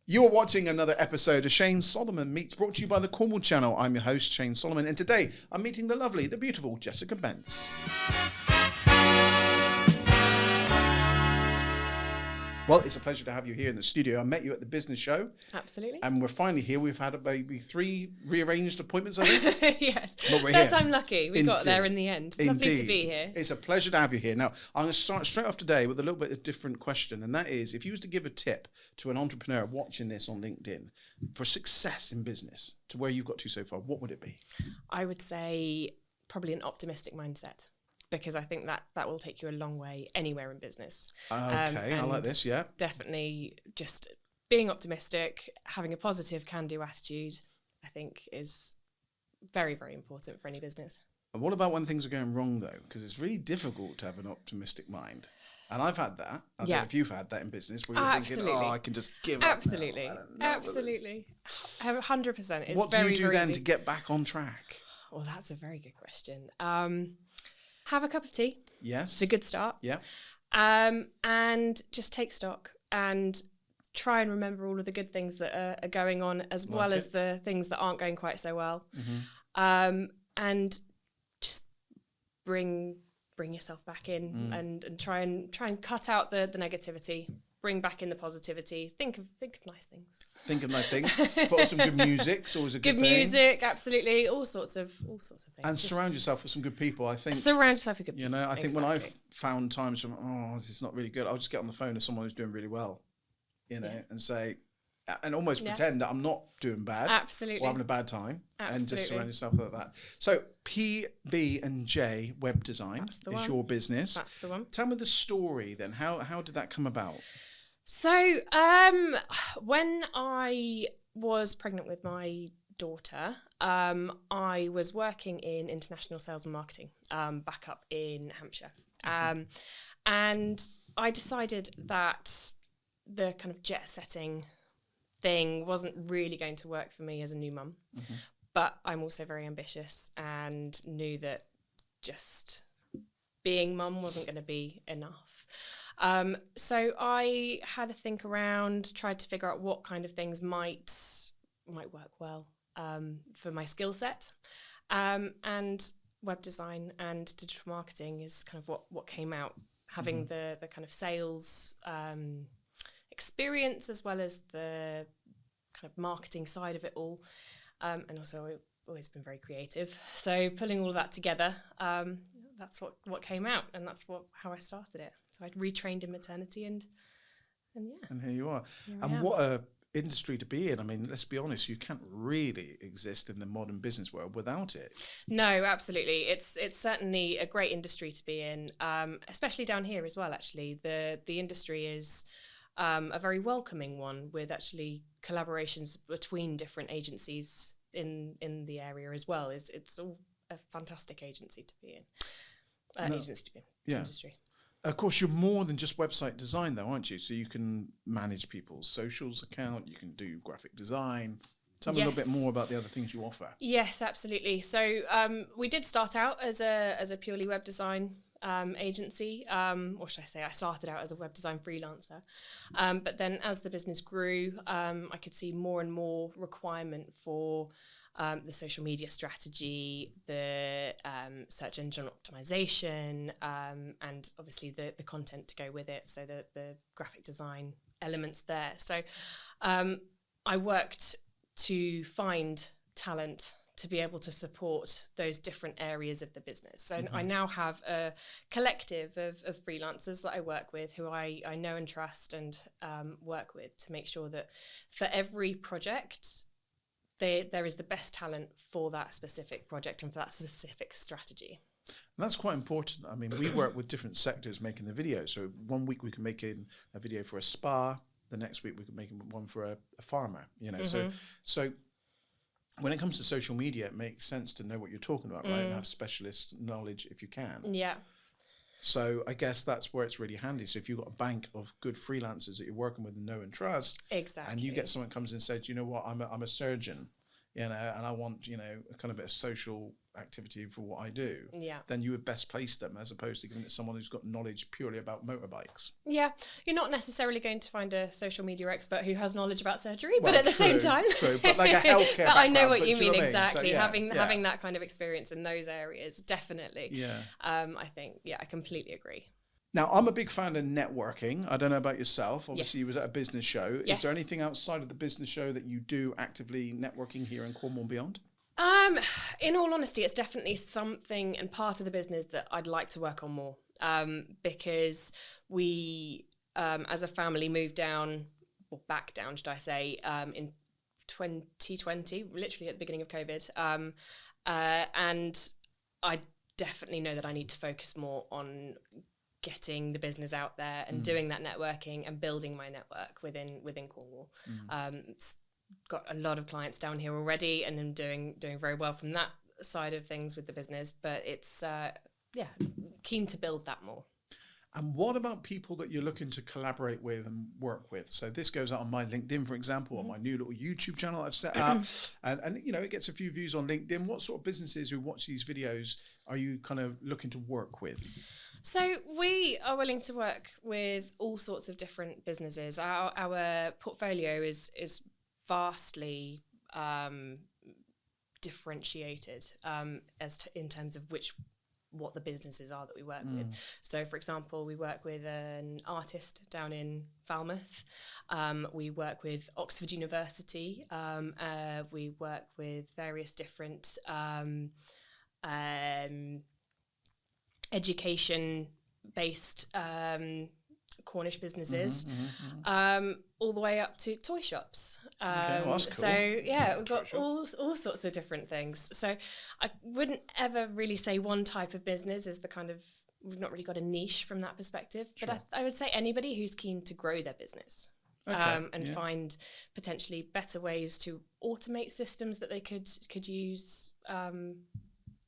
You're watching another episode of Shane Solomon Meets, brought to you by the Cornwall channel. I'm your host, Shane Solomon, and today I'm meeting the lovely, the beautiful Jessica Bence. Well, it's a pleasure to have you here in the studio. I met you at the business show. Absolutely. And we're finally here. We've had maybe 3 rearranged appointments, I think. Yes. But we're Third here. time lucky. We got there in the end. Indeed. Lovely to be here. It's a pleasure to have you here. Now, I'm going to start straight off today with a little bit of a different question, and that is, if you was to give a tip to an entrepreneur watching this on LinkedIn for success in business, to where you've got to so far, what would it be? I would say probably an optimistic mindset, because I think that will take you a long way anywhere in business. Okay, I like this, yeah. Definitely just being optimistic, having a positive can-do attitude, I think is very, very important for any business. And what about when things are going wrong, though? Because it's really difficult to have an optimistic mind. And I've had that. I don't know if you've had that in business, where you're thinking, oh, I can just give up Absolutely. now. Absolutely. 100%. It's what do you do then to get back on track? Well, that's a very good question. Have a cup of tea. Yes. It's a good start. Yeah. And just take stock and try and remember all of the good things that are going on, as well as the things that aren't going quite so well. Mm-hmm. And just bring yourself back in and try and cut out the negativity. Bring back in the positivity. Think of nice things. Think of nice things. Put on some good music. It's always a good thing. Good music, absolutely. All sorts of things. And surround yourself with some good people. I think. Surround yourself with good people. You know, I think when I've found times when this is not really good, I'll just get on the phone to someone who's doing really well, you know, and say, and almost pretend that I'm not doing bad. Absolutely. Or having a bad time. Absolutely. And just surround yourself like that. So PB+J Web Design is your business. That's the one. Tell me the story then. How did that come about? So when I was pregnant with my daughter, I was working in international sales and marketing back up in Hampshire. And I decided that the kind of jet setting thing wasn't really going to work for me as a new mum. Mm-hmm. But I'm also very ambitious and knew that just being mum wasn't going to be enough. So I had a think around, tried to figure out what kind of things might work well for my skill set. And web design and digital marketing is kind of what came out, having the kind of sales experience, as well as the kind of marketing side of it all. And also I've always been very creative. So pulling all of that together, that's what came out, and that's how I started it. So I'd retrained in maternity and yeah. And here you are. And what a industry to be in. I mean, let's be honest, you can't really exist in the modern business world without it. No, absolutely. It's certainly a great industry to be in, especially down here as well, actually. The industry is a very welcoming one, with actually collaborations between different agencies in the area as well. It's all a fantastic agency to be in. Industry. Of course, you're more than just website design, though, aren't you? So you can manage people's socials account, you can do graphic design. Tell me a little bit more about the other things you offer. Yes, absolutely. So we did start out as a purely web design agency, or should I say I started out as a web design freelancer. But then as the business grew, I could see more and more requirement for the social media strategy, the search engine optimization, and obviously the content to go with it, so the graphic design elements there. So I worked to find talent to be able to support those different areas of the business. So I now have a collective of freelancers that I work with, who I know and trust and work with, to make sure that for every project, there is the best talent for that specific project and for that specific strategy. And that's quite important. I mean, we work with different sectors making the videos. So one week we can make a video for a spa. The next week we can make one for a farmer, you know. So when it comes to social media, it makes sense to know what you're talking about, right? And have specialist knowledge if you can. Yeah. So I guess that's where it's really handy. So if you've got a bank of good freelancers that you're working with and know and trust, exactly, and you get someone comes in and says, you know what, I'm a surgeon, and I want, a kind of bit of social activity for what I do, Yeah. then you would best place them as opposed to giving it to someone who's got knowledge purely about motorbikes. Yeah, you're not necessarily going to find a social media expert who has knowledge about surgery, but Well, at the same time, true, but like a healthcare but I know background, what but you do you mean know what I mean? So, exactly. yeah, Having that kind of experience in those areas, definitely. Yeah. I think, I completely agree. Now, I'm a big fan of networking. I don't know about yourself. Obviously, you was Yes. at a business show. Yes. Is there anything outside of the business show that you do actively networking here in Cornwall and beyond? In all honesty, it's definitely something and part of the business that I'd like to work on more, because we, as a family, moved down, or back down, should I say, in 2020, literally at the beginning of COVID. And I definitely know that I need to focus more on getting the business out there and doing that networking and building my network within Cornwall. Got a lot of clients down here already, and I'm doing very well from that side of things with the business. But it's keen to build that more. And what about people that you're looking to collaborate with and work with? So this goes out on my LinkedIn, for example, on my new little YouTube channel I've set up, and it gets a few views on LinkedIn. What sort of businesses who watch these videos are you kind of looking to work with? So we are willing to work with all sorts of different businesses. Our portfolio is vastly differentiated in terms of what the businesses are that we work with. So, for example, we work with an artist down in Falmouth. We work with Oxford University. We work with various different education-based Cornish businesses, all the way up to toy shops. Well, that's cool. So we've got all sorts of different things. So I wouldn't ever really say one type of business is the kind of, we've not really got a niche from that perspective. But Sure. I would say anybody who's keen to grow their business. Find potentially better ways to automate systems that they could use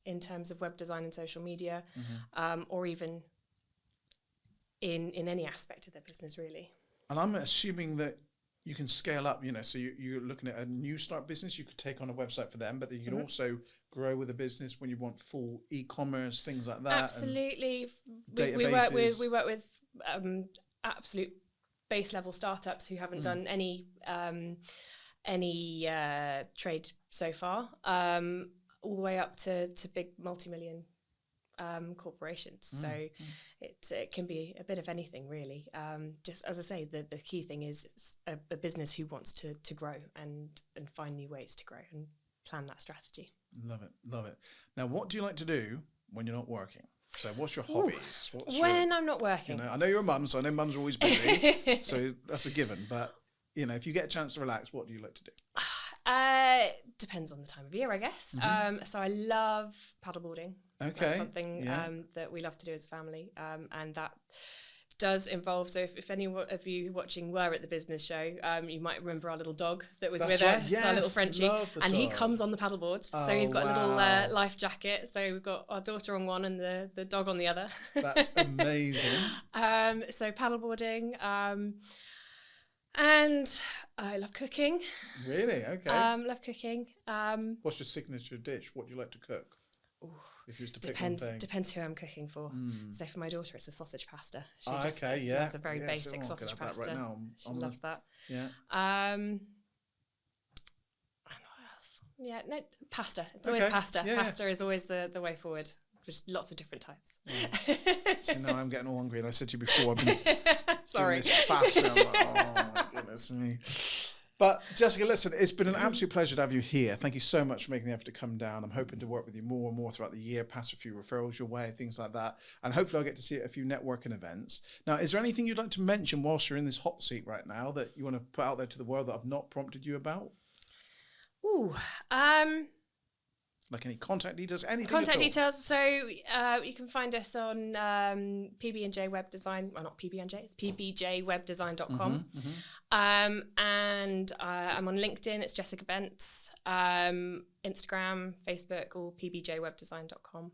in terms of web design and social media, or even in any aspect of their business, really. And I'm assuming that you can scale up, so you're looking at a new start business, you could take on a website for them, but then you can also grow with a business when you want full e-commerce, things like that. Absolutely. Databases. We work with absolute base level startups who haven't done any trade so far, all the way up to big multi-million corporations. So it can be a bit of anything, really. Just as I say, the key thing is a business who wants to grow and find new ways to grow and plan that strategy. Love it. Now, what do you like to do when you're not working? So what's your hobbies? When I'm not working? I know you're a mum, so I know mums are always busy, so that's a given. But, if you get a chance to relax, what do you like to do? Depends on the time of year, I guess. So I love paddleboarding. Okay. That's something that we love to do as a family. And that does involve, so if any of you watching were at the business show, you might remember our little dog that was with us, our little Frenchie. And he comes on the paddleboard. So he's got a little life jacket. So we've got our daughter on one and the dog on the other. That's amazing. So paddleboarding. And I love cooking. Really? Okay. Love cooking. What's your signature dish? What do you like to cook? Ooh, if you was to pick one thing. Depends who I'm cooking for. So for my daughter, it's a sausage pasta. She it's a very basic sausage pasta. Right now. She loves that. Yeah. And what else? Yeah, no, pasta. It's always pasta. Yeah, pasta is always the way forward. Just lots of different types. So now I'm getting all hungry, and I said to you before, I've been Sorry. doing this fast. I'm like, oh my goodness me. But Jessica, listen, it's been an absolute pleasure to have you here. Thank you so much for making the effort to come down. I'm hoping to work with you more and more throughout the year, pass a few referrals your way, things like that. And hopefully I'll get to see a few networking events. Now, is there anything you'd like to mention whilst you're in this hot seat right now that you want to put out there to the world that I've not prompted you about? Ooh, like any contact details, anything Contact details. So you can find us on PB+J Web Design. Well, not PB+J. It's pbjwebdesign.com. And I'm on LinkedIn. It's Jessica Bentz. Instagram, Facebook, or pbjwebdesign.com.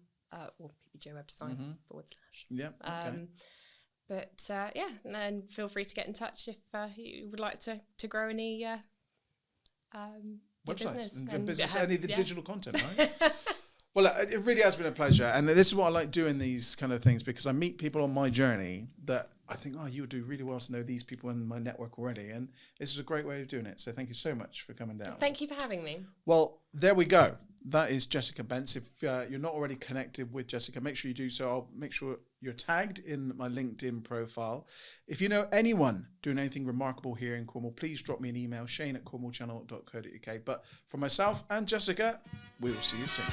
Or pbjwebdesign / Yeah. Okay. But and feel free to get in touch if you would like to grow any websites and and business, have- any of the yeah. digital content, right? Well, it really has been a pleasure. And this is what I like doing these kind of things, because I meet people on my journey that I think, oh, you would do really well to know these people in my network already. And this is a great way of doing it. So thank you so much for coming down. Thank you for having me. Well, there we go. That is Jessica Bence. If you're not already connected with Jessica, make sure you do so. I'll make sure you're tagged in my LinkedIn profile. If you know anyone doing anything remarkable here in Cornwall, please drop me an email, shane@cornwallchannel.co.uk. But for myself and Jessica, we will see you soon.